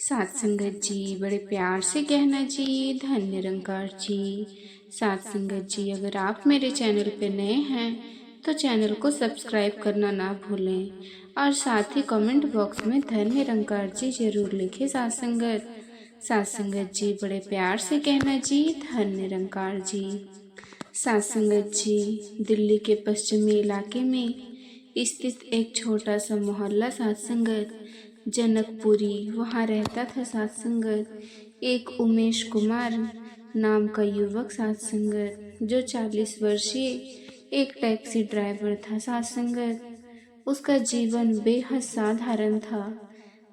साथ संगत जी बड़े प्यार से कहना जी, धन निरंकार जी। साथ संगत जी, अगर आप मेरे चैनल पे नए हैं तो चैनल को सब्सक्राइब करना ना भूलें और साथ ही कमेंट बॉक्स में धन निरंकार जी जरूर लिखें। साथ संगत जी बड़े प्यार से कहना जी, धन निरंकार जी। साथ संगत जी, दिल्ली के पश्चिमी इलाके में स्थित एक छोटा सा मोहल्ला साथ संगत जनकपुरी, वहाँ रहता था साथ संगत एक उमेश कुमार नाम का युवक साथ संगत, जो 40 वर्षीय एक टैक्सी ड्राइवर था साथ संगत। उसका जीवन बेहद साधारण था,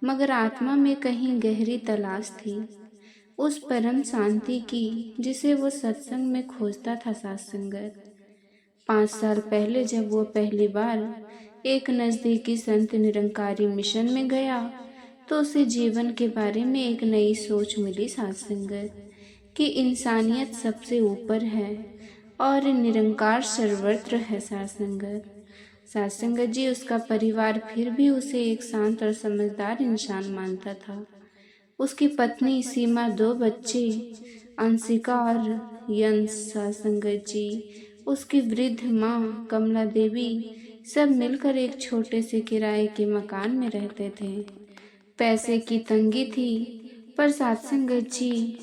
मगर आत्मा में कहीं गहरी तलाश थी उस परम शांति की जिसे वो सत्संग में खोजता था साथ संगत। 5 साल पहले जब वो पहली बार एक नज़दीकी संत निरंकारी मिशन में गया तो उसे जीवन के बारे में एक नई सोच मिली साथ संगत, कि इंसानियत सबसे ऊपर है और निरंकार सर्वत्र है साथ संगत। साथ संगत जी, उसका परिवार फिर भी उसे एक शांत और समझदार इंसान मानता था। उसकी पत्नी सीमा, 2 बच्चे अंशिका और यंश साथ संगत जी, उसकी वृद्ध माँ कमला देवी, सब मिलकर एक छोटे से किराए के मकान में रहते थे। पैसे की तंगी थी, पर साथ संगत जी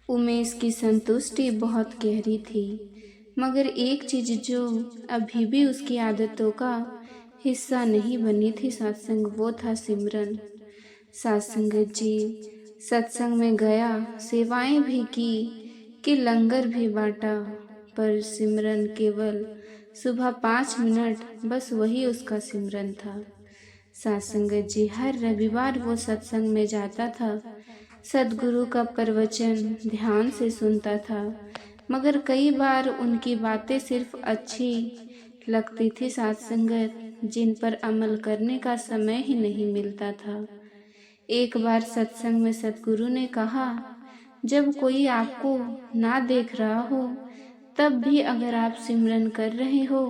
उमेश की संतुष्टि बहुत गहरी थी। मगर एक चीज जो अभी भी उसकी आदतों का हिस्सा नहीं बनी थी सत्संग, वो था सिमरन। साथ संगत जी, सत्संग में गया, सेवाएं भी की कि लंगर भी बांटा, पर सिमरन केवल सुबह 5 मिनट, बस वही उसका सिमरन था। साथ संगत जी, हर रविवार वो सत्संग में जाता था, सदगुरु का प्रवचन ध्यान से सुनता था, मगर कई बार उनकी बातें सिर्फ अच्छी लगती थी साथ संगत, जिन पर अमल करने का समय ही नहीं मिलता था। एक बार सत्संग में सदगुरु ने कहा, जब कोई आपको ना देख रहा हो तब भी अगर आप सिमरन कर रहे हो,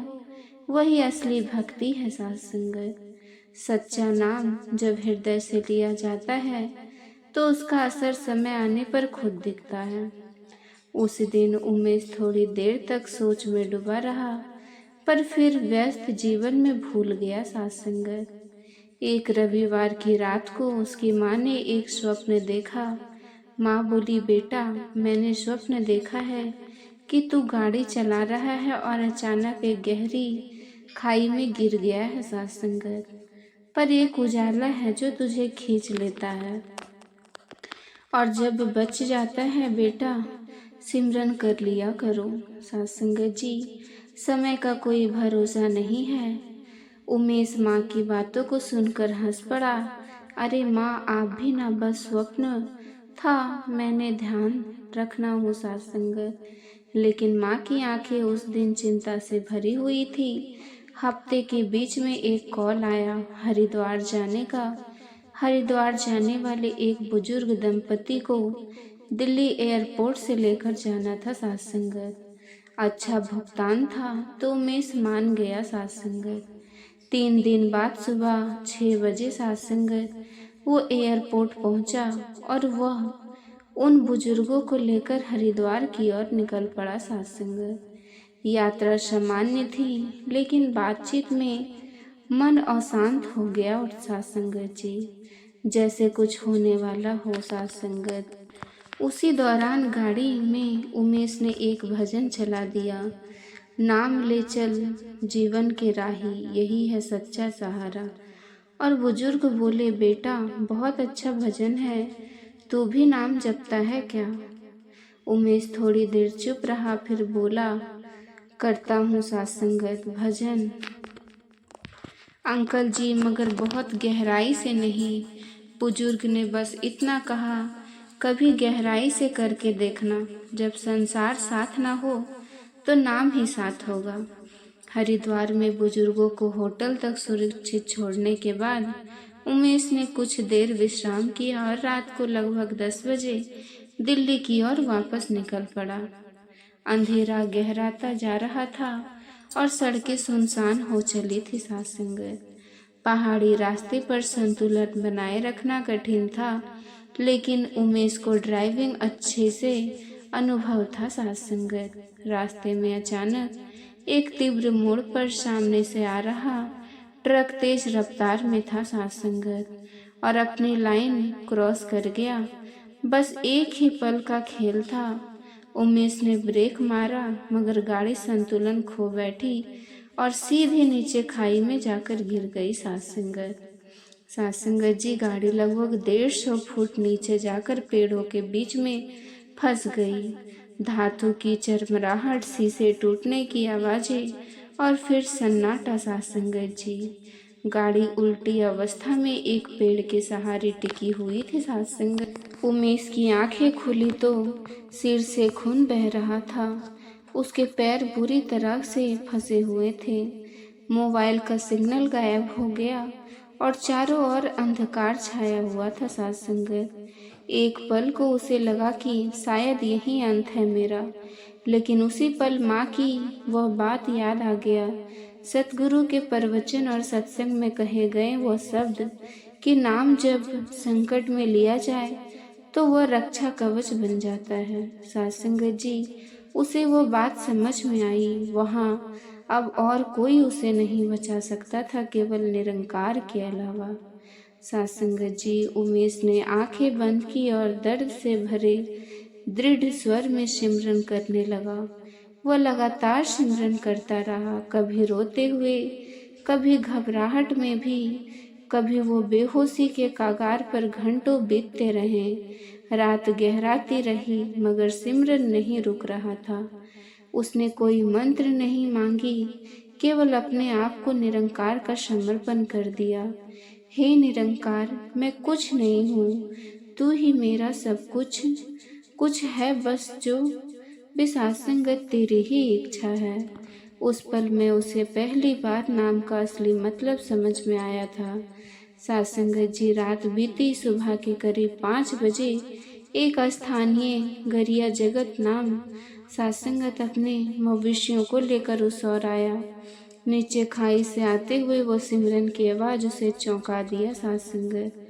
वही असली भक्ति है साथ संगत। सच्चा नाम जब हृदय से लिया जाता है तो उसका असर समय आने पर खुद दिखता है। उस दिन उमेश थोड़ी देर तक सोच में डूबा रहा, पर फिर व्यस्त जीवन में भूल गया साथ संगत। एक रविवार की रात को उसकी माँ ने एक स्वप्न देखा। माँ बोली, बेटा, मैंने स्वप्न देखा है कि तू गाड़ी चला रहा है और अचानक एक गहरी खाई में गिर गया है साथ संगत, पर एक उजाला है जो तुझे खींच लेता है, और जब बच जाता है बेटा, सिमरन कर लिया करो। साथ संगत जी, समय का कोई भरोसा नहीं है। उमेश माँ की बातों को सुनकर हंस पड़ा। अरे माँ, आप भी ना बस स्वप्न था, मैंने ध्यान रखना हूँ साथ संगत। लेकिन माँ की आंखें उस दिन चिंता से भरी हुई थी। हफ्ते के बीच में एक कॉल आया हरिद्वार जाने का। हरिद्वार जाने वाले एक बुजुर्ग दंपति को दिल्ली एयरपोर्ट से लेकर जाना था साथ संगत। अच्छा भुगतान था तो उमेश मान गया साथ संगत। 3 दिन बाद सुबह 6 बजे साथ संगत वो एयरपोर्ट पहुंचा और वह उन बुजुर्गों को लेकर हरिद्वार की ओर निकल पड़ा साथ संगत। यात्रा सामान्य थी, लेकिन बातचीत में मन अशांत हो गया और साथ संगत जी, जैसे कुछ होने वाला हो साथ संगत। उसी दौरान गाड़ी में उमेश ने एक भजन चला दिया, नाम ले चल जीवन के राही, यही है सच्चा सहारा। और बुजुर्ग बोले, बेटा, बहुत अच्छा भजन है, तू भी नाम जपता है क्या? उमेश थोड़ी देर चुप रहा, फिर बोला, करता हूँ साथ संगत भजन अंकल जी, मगर बहुत गहराई से नहीं। बुजुर्ग ने बस इतना कहा, कभी गहराई से करके देखना, जब संसार साथ ना हो तो नाम ही साथ होगा। हरिद्वार में बुजुर्गों को होटल तक सुरक्षित छोड़ने के बाद उमेश ने कुछ देर विश्राम किया और रात को लगभग 10 बजे दिल्ली की ओर वापस निकल पड़ा। अंधेरा गहराता जा रहा था और सड़कें सुनसान हो चली थी साथ संगत। पहाड़ी रास्ते पर संतुलन बनाए रखना कठिन था, लेकिन उमेश को ड्राइविंग अच्छे से अनुभव था। साथ संगत रास्ते में अचानक एक तीव्र मोड़ पर सामने से आ रहा ट्रक तेज रफ्तार में था। साथ संगत और अपनी लाइन क्रॉस कर गया। बस एक ही पल का खेल था। उमेश ने ब्रेक मारा, मगर गाड़ी संतुलन खो बैठी और सीधे नीचे खाई में जाकर गिर गई। सात संगत जी, गाड़ी लगभग 150 फुट नीचे जाकर पेड़ों के बीच में फंस गई। धातु की चरमराहट, शीशे टूटने की आवाजें और फिर सन्नाटा। सात संगत जी, गाड़ी उल्टी अवस्था में एक पेड़ के सहारे टिकी हुई थी। सात संगत, उमेश की आंखें खुली तो सिर से खून बह रहा था। उसके पैर बुरी तरह से फंसे हुए थे। मोबाइल का सिग्नल गायब हो गया और चारों ओर अंधकार छाया हुआ था। सात संगत, एक पल को उसे लगा कि शायद यही अंत है मेरा, लेकिन उसी पल माँ की वह बात याद आ गया। सतगुरु के प्रवचन और सत्संग में कहे गए वो शब्द कि नाम जब संकट में लिया जाए तो वह रक्षा कवच बन जाता है। सात संगत जी, उसे वो बात समझ में आई। वहाँ अब और कोई उसे नहीं बचा सकता था, केवल निरंकार के अलावा। सात संगत जी, उमेश ने आंखें बंद की और दर्द से भरे दृढ़ स्वर में सिमरन करने लगा। वह लगातार सिमरन करता रहा, कभी रोते हुए, कभी घबराहट में भी, कभी वो बेहोशी के कागार पर घंटों बीतते रहे। रात गहराती रही, मगर सिमरन नहीं रुक रहा था। उसने कोई मंत्र नहीं मांगी, केवल अपने आप को निरंकार का समर्पण कर दिया। हे निरंकार, मैं कुछ नहीं हूँ, तू ही मेरा सब कुछ है, बस जो विसासंगत तेरी ही इच्छा है। उस पल में उसे पहली बार नाम का असली मतलब समझ में आया था। सासंगत जी, रात बीती। सुबह के करीब 5 बजे एक स्थानीय गरिया जगत नाम सासंगत अपने मवेशियों को लेकर उस ओर आया। नीचे खाई से आते हुए वो सिमरन की आवाज उसे चौंका दिया। सासंगत,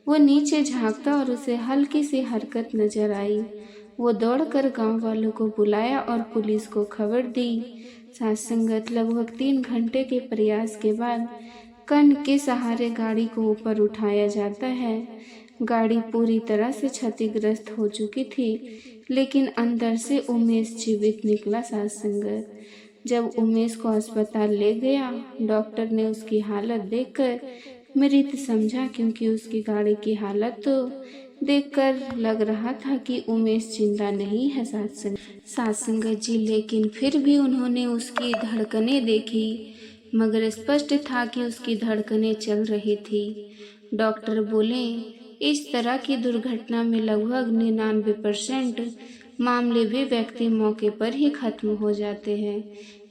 वो नीचे झांकता और उसे हल्की सी हरकत नजर आई। वो दौड़कर गांव वालों को बुलाया और पुलिस को खबर दी। सासंगत, लगभग 3 घंटे के प्रयास के बाद कन के सहारे गाड़ी को ऊपर उठाया जाता है। गाड़ी पूरी तरह से क्षतिग्रस्त हो चुकी थी, लेकिन अंदर से उमेश जीवित निकला। सासंगत, जब उमेश को अस्पताल ले गया, डॉक्टर ने उसकी हालत देखकर मृत समझा, क्योंकि उसकी गाड़ी की हालत तो देखकर लग रहा था कि उमेश जिंदा नहीं है। सासंगत जी, लेकिन फिर भी उन्होंने उसकी धड़कनें देखी, मगर स्पष्ट था कि उसकी धड़कनें चल रही थी। डॉक्टर बोले, इस तरह की दुर्घटना में लगभग 99% मामले वे व्यक्ति मौके पर ही खत्म हो जाते हैं।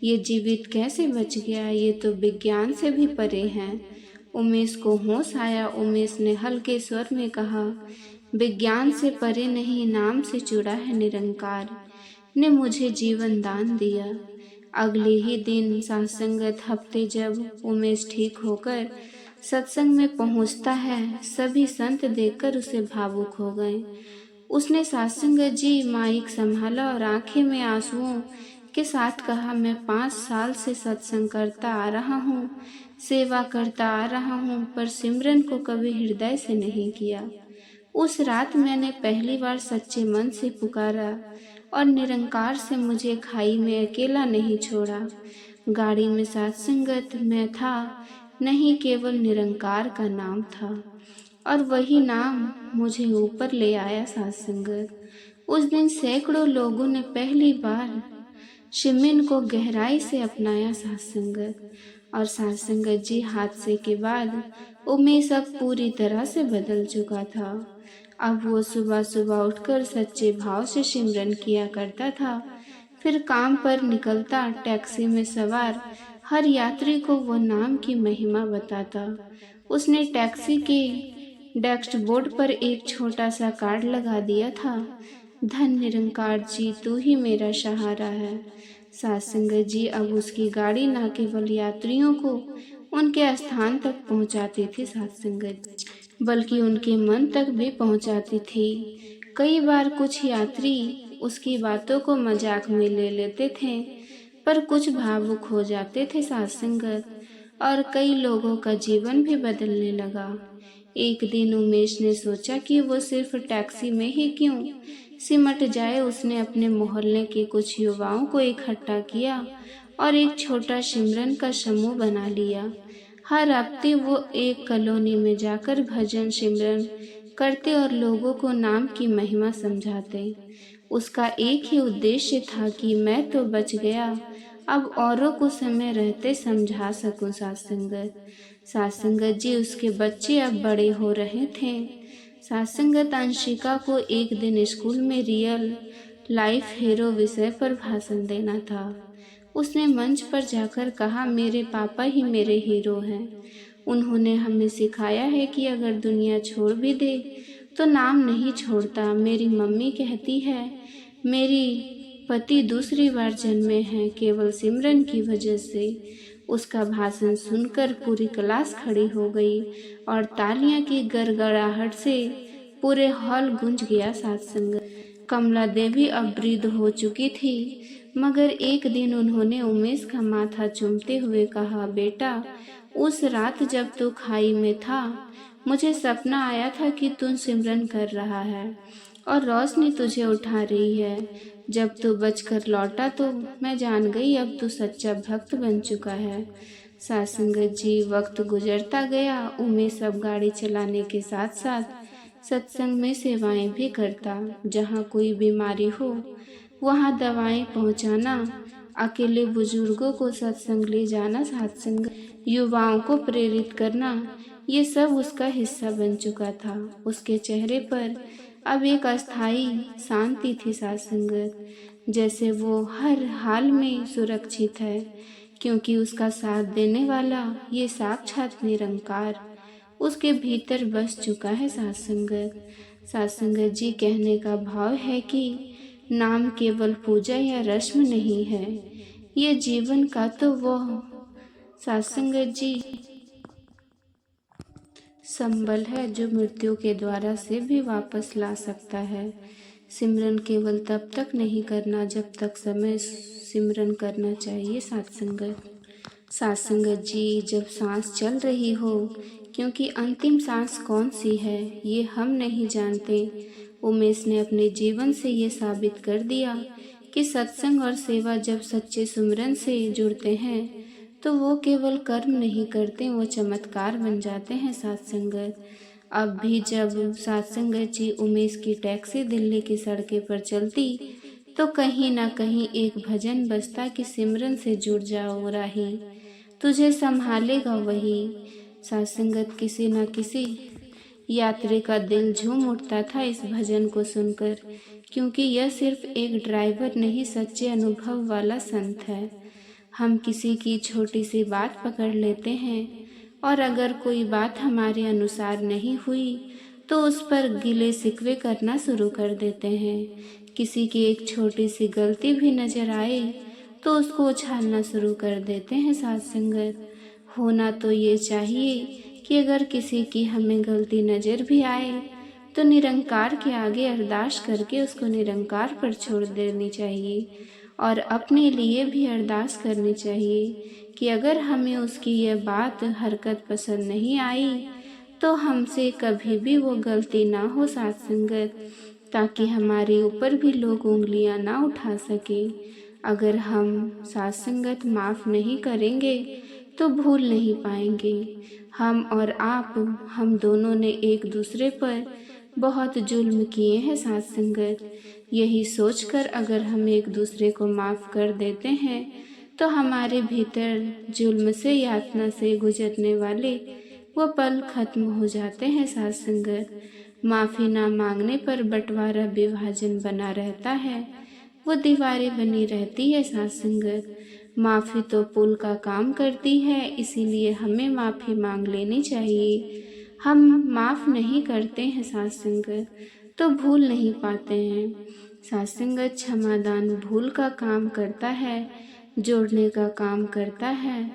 ये जीवित कैसे बच गया, ये तो विज्ञान से भी परे है। उमेश को होश आया। उमेश ने हल्के स्वर में कहा, विज्ञान से परे नहीं, नाम से जुड़ा है निरंकार ने मुझे जीवन दान दिया। अगले ही दिन सासंगत हफ्ते जब उमेश ठीक होकर सत्संग में पहुंचता है, सभी संत देखकर उसे भावुक हो गए। उसने सासंगत जी माइक संभाला और आंखें में आंसुओं के साथ कहा, मैं 5 साल से सत्संग करता आ रहा हूँ, सेवा करता आ रहा हूँ, पर सिमरन को कभी हृदय से नहीं किया। उस रात मैंने पहली बार सच्चे मन से पुकारा और निरंकार से मुझे खाई में अकेला नहीं छोड़ा। गाड़ी में सत्संगत मैं था नहीं, केवल निरंकार का नाम था, और वही नाम मुझे ऊपर ले आया। सत्संगत, उस दिन सैकड़ों लोगों ने पहली बार शिमिन को गहराई से अपनाया। सत्संगत और सत्संगत जी हादसे के बाद उमेश अब पूरी तरह से बदल चुका था। अब वो सुबह सुबह उठकर सच्चे भाव से सिमरन किया करता था, फिर काम पर निकलता, टैक्सी में सवार हर यात्री को वो नाम की महिमा बताता। उसने टैक्सी के डैशबोर्ड पर एक छोटा सा कार्ड लगा दिया था, धन निरंकार जी, तू ही मेरा सहारा है। सत्संगत जी, अब उसकी गाड़ी न केवल यात्रियों को उनके स्थान तक पहुंचाती थी सत्संगत, बल्कि उनके मन तक भी पहुंचाती थी। कई बार कुछ यात्री उसकी बातों को मजाक में ले लेते थे, पर कुछ भावुक हो जाते थे सत्संगत, और कई लोगों का जीवन भी बदलने लगा। एक दिन उमेश ने सोचा कि वो सिर्फ टैक्सी में ही क्यों सिमट जाए। उसने अपने मोहल्ले के कुछ युवाओं को इकट्ठा किया और एक छोटा सिमरन का समूह बना लिया। हर हफ्ते वो एक कॉलोनी में जाकर भजन सिमरन करते और लोगों को नाम की महिमा समझाते। उसका एक ही उद्देश्य था कि मैं तो बच गया, अब औरों को समय रहते समझा सकूं सत्संगत। सत्संगत जी, उसके बच्चे अब बड़े हो रहे थे। सत्संगत अंशिका को एक दिन स्कूल में रियल लाइफ हीरो विषय पर भाषण देना था। उसने मंच पर जाकर कहा, मेरे पापा ही मेरे हीरो हैं। उन्होंने हमें सिखाया है कि अगर दुनिया छोड़ भी दे तो नाम नहीं छोड़ता। मेरी मम्मी कहती है मेरी पति दूसरी बार जन्मे हैं केवल सिमरन की वजह से। उसका भाषण सुनकर पूरी क्लास खड़ी हो गई और तालियां की गड़गड़ाहट से पूरे हॉल गूंज गया। सत्संग कमला देवी अब वृद्ध हो चुकी थी, मगर एक दिन उन्होंने उमेश का माथा चूमते हुए कहा, बेटा, उस रात जब तू खाई में था, मुझे सपना आया था कि तू सिमरन कर रहा है और रोशनी तुझे उठा रही है। जब तू बचकर लौटा तो मैं जान गई अब तू सच्चा भक्त बन चुका है। सत्संगत जी, वक्त गुजरता गया। उमेश अब गाड़ी चलाने के साथ साथ सत्संग में सेवाएं भी करता। जहाँ कोई बीमारी हो वहाँ दवाएं पहुँचाना, अकेले बुजुर्गों को सत्संग ले जाना, सत्संग युवाओं को प्रेरित करना, ये सब उसका हिस्सा बन चुका था। उसके चेहरे पर अब एक अस्थाई शांति थी सत्संगत, जैसे वो हर हाल में सुरक्षित है, क्योंकि उसका साथ देने वाला ये साक्षात निरंकार उसके भीतर बस चुका है। सत्संगत सत्संगत जी, कहने का भाव है कि नाम केवल पूजा या रस्म नहीं है, ये जीवन का तो वो सत्संगत जी संबल है जो मृत्यु के द्वारा से भी वापस ला सकता है। सिमरन केवल तब तक नहीं करना जब तक समय सिमरन करना चाहिए। सत्संगत जी, जब सांस चल रही हो, क्योंकि अंतिम सांस कौन सी है ये हम नहीं जानते। उमेश ने अपने जीवन से ये साबित कर दिया कि सत्संग और सेवा जब सच्चे सिमरन से जुड़ते हैं तो वो केवल कर्म नहीं करते, वो चमत्कार बन जाते हैं। सत्संगत अब भी जब सत्संगत जी उमेश की टैक्सी दिल्ली की सड़कें पर चलती तो कहीं ना कहीं एक भजन बजता कि सिमरन से जुड़ जाओ राही, तुझे संभालेगा वही। सत्संगत, किसी न किसी यात्री का दिल झूम उठता था इस भजन को सुनकर, क्योंकि यह सिर्फ एक ड्राइवर नहीं, सच्चे अनुभव वाला संत है। हम किसी की छोटी सी बात पकड़ लेते हैं और अगर कोई बात हमारे अनुसार नहीं हुई तो उस पर गिले शिकवे करना शुरू कर देते हैं। किसी की एक छोटी सी गलती भी नजर आए तो उसको उछालना शुरू कर देते हैं। सत्संगत, होना तो ये चाहिए कि अगर किसी की हमें गलती नजर भी आए तो निरंकार के आगे अरदास करके उसको निरंकार पर छोड़ देनी चाहिए और अपने लिए भी अरदास करनी चाहिए कि अगर हमें उसकी यह बात हरकत पसंद नहीं आई तो हमसे कभी भी वो गलती ना हो। सत्संगत, ताकि हमारे ऊपर भी लोग उंगलियां ना उठा सके। अगर हम सत्संगत माफ नहीं करेंगे तो भूल नहीं पाएंगे। हम और आप, हम दोनों ने एक दूसरे पर बहुत जुल्म किए हैं। सत्संगत, यही सोचकर अगर हम एक दूसरे को माफ़ कर देते हैं तो हमारे भीतर जुल्म से, यातना से गुजरने वाले वो पल खत्म हो जाते हैं। सत्संगत, माफ़ी ना मांगने पर बंटवारा, विभाजन बना रहता है, वो दीवारें बनी रहती है। सत्संगत, माफ़ी तो पुल का काम करती है, इसीलिए हमें माफ़ी मांग लेनी चाहिए। हम माफ़ नहीं करते हैं सत्संगत तो भूल नहीं पाते हैं। सत्संगत, क्षमादान भूल का काम करता है, जोड़ने का काम करता है,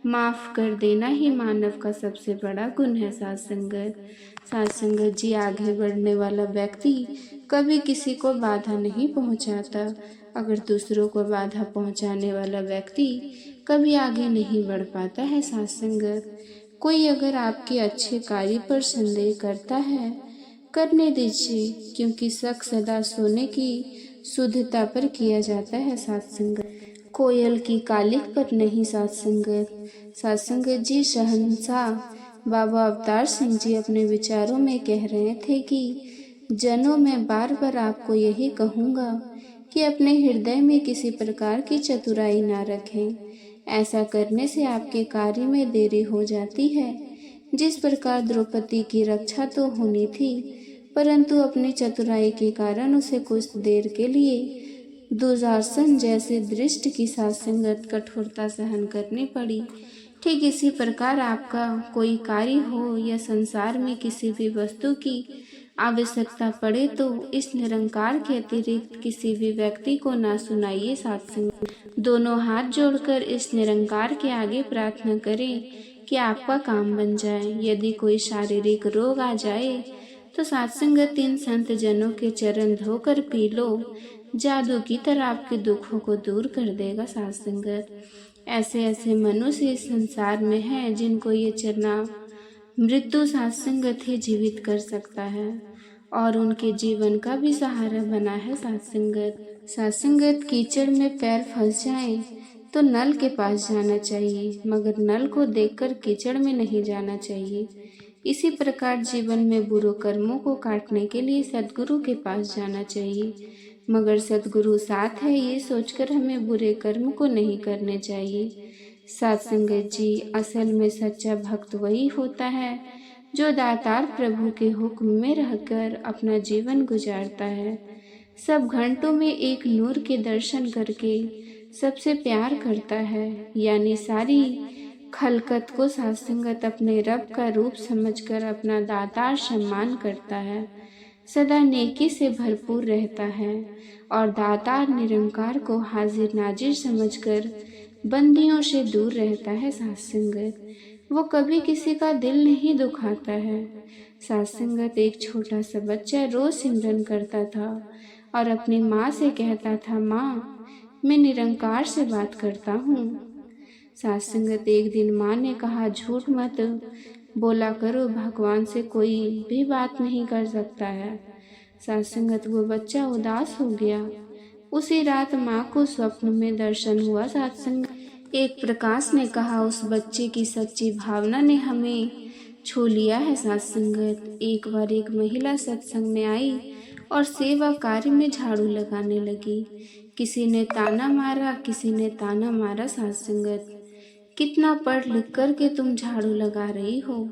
माफ़ कर देना ही मानव का सबसे बड़ा गुण है। साथ संगत जी, आगे बढ़ने वाला व्यक्ति कभी किसी को बाधा नहीं पहुंचाता। अगर दूसरों को बाधा पहुंचाने वाला व्यक्ति कभी आगे नहीं बढ़ पाता है। साथ संगत, कोई अगर आपके अच्छे कार्य पर संदेह करता है, करने दीजिए, क्योंकि शक सदा सोने की शुद्धता पर किया जाता है। साथ संगत, कोयल की कालिक पर नहीं। साथ संगत जी, शहंशाह बाबा अवतार सिंह जी अपने विचारों में कह रहे थे कि जनों, मैं बार बार आपको यही कहूँगा कि अपने हृदय में किसी प्रकार की चतुराई ना रखें। ऐसा करने से आपके कार्य में देरी हो जाती है। जिस प्रकार द्रौपदी की रक्षा तो होनी थी, परंतु अपनी चतुराई के कारण उसे कुछ देर के लिए दुशासन जैसे दृष्ट की साथ संगत कठोरता सहन करनी पड़ी। ठीक इसी प्रकार आपका कोई कार्य हो या संसार में किसी भी वस्तु की आवश्यकता पड़े तो इस निरंकार के अतिरिक्त किसी भी व्यक्ति को ना सुनाइए। साथ संगत, दोनों हाथ जोड़कर इस निरंकार के आगे प्रार्थना करें कि आपका काम बन जाए। यदि कोई शारीरिक रोग आ जाए तो साथ संगत, इन संत जनों के चरण धोकर पी लो, जादू की तरह आपके दुखों को दूर कर देगा। साथ संगत, ऐसे ऐसे मनुष्य इस संसार में हैं जिनको ये चरना मृत्यु साथ संगत ही जीवित कर सकता है और उनके जीवन का भी सहारा बना है। साथ संगत, कीचड़ में पैर फंस जाए तो नल के पास जाना चाहिए, मगर नल को देखकर कीचड़ में नहीं जाना चाहिए। इसी प्रकार जीवन में बुरे कर्मों को काटने के लिए सद्गुरु के पास जाना चाहिए, मगर सद्गुरु साथ है ये सोचकर हमें बुरे कर्म को नहीं करने चाहिए। साथ संगत जी, असल में सच्चा भक्त वही होता है जो दातार प्रभु के हुक्म में रहकर अपना जीवन गुजारता है। सब घंटों में एक नूर के दर्शन करके सबसे प्यार करता है, यानी सारी खलकत को साथ संगत अपने रब का रूप समझकर अपना दातार सम्मान करता है, सदा नेकी से भरपूर रहता है और दातार निरंकार को हाजिर नाजिर समझकर बंदियों से दूर रहता है। साथ संगत, वो कभी किसी का दिल नहीं दुखाता है। साथ संगत, एक छोटा सा बच्चा रोज सिमरन करता था और अपनी माँ से कहता था, माँ, मैं निरंकार से बात करता हूँ। साथ संगत, एक दिन माँ ने कहा, झूठ मत बोला करो, भगवान से कोई भी बात नहीं कर सकता है। साथ संगत, वो बच्चा उदास हो गया। उसी रात माँ को स्वप्न में दर्शन हुआ। साथ संगत, एक प्रकाश ने कहा, उस बच्चे की सच्ची भावना ने हमें छू लिया है। साथ संगत, एक बार एक महिला सत्संग में आई और सेवा कार्य में झाड़ू लगाने लगी। किसी ने ताना मारा, किसी ने ताना मारा। साथ संगत, कितना पढ़ लिख कर के तुम झाड़ू लगा रही हो?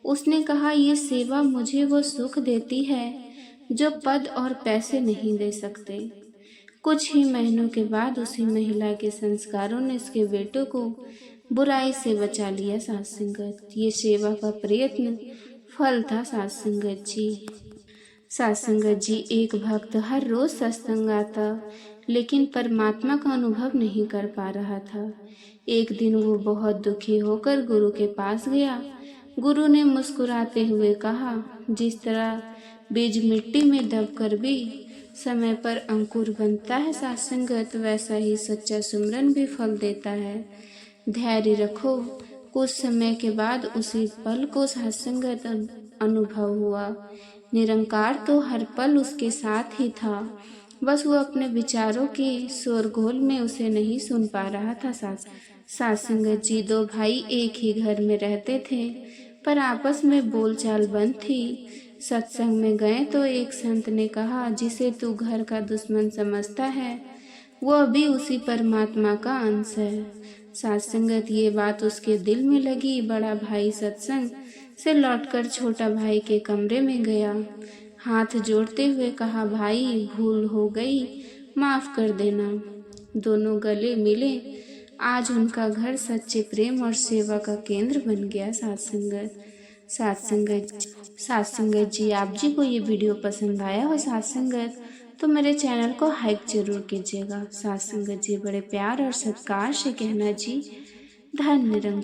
उसने कहा, ये सेवा मुझे वो सुख देती है जो पद और पैसे नहीं दे सकते। कुछ ही महीनों के बाद उसी महिला के संस्कारों ने उसके बेटों को बुराई से बचा लिया। साथ संगत, ये सेवा का प्रयत्न फल था। साथ संगत जी, एक भक्त हर रोज सत्संग आता, लेकिन परमात्मा का अनुभव नहीं कर पा रहा था। एक दिन वो बहुत दुखी होकर गुरु के पास गया। गुरु ने मुस्कुराते हुए कहा, जिस तरह बीज मिट्टी में दबकर भी समय पर अंकुर बनता है साथ संगत, वैसा ही सच्चा सुमरन भी फल देता है। धैर्य रखो। कुछ समय के बाद उसी पल को साथ संगत अनुभव हुआ। निरंकार तो हर पल उसके साथ ही था, बस वो अपने विचारों के शोरगुल में उसे नहीं सुन पा रहा था। साथ संगत जी, दो भाई एक ही घर में रहते थे, पर आपस में बोलचाल बंद थी। सत्संग में गए तो एक संत ने कहा, जिसे तू घर का दुश्मन समझता है वो अभी उसी परमात्मा का अंश है। साथ संगत, ये बात उसके दिल में लगी। बड़ा भाई सत्संग से लौटकर छोटा भाई के कमरे में गया। हाथ जोड़ते हुए कहा, भाई भूल हो गई, माफ कर देना। दोनों गले मिले। आज उनका घर सच्चे प्रेम और सेवा का केंद्र बन गया। साथ संगत जी, आप जी को ये वीडियो पसंद आया हो साथ संगत, तो मेरे चैनल को हाइक जरूर कीजिएगा। साथ संगत जी, बड़े प्यार और सत्कार से कहना जी, धन निरंकार।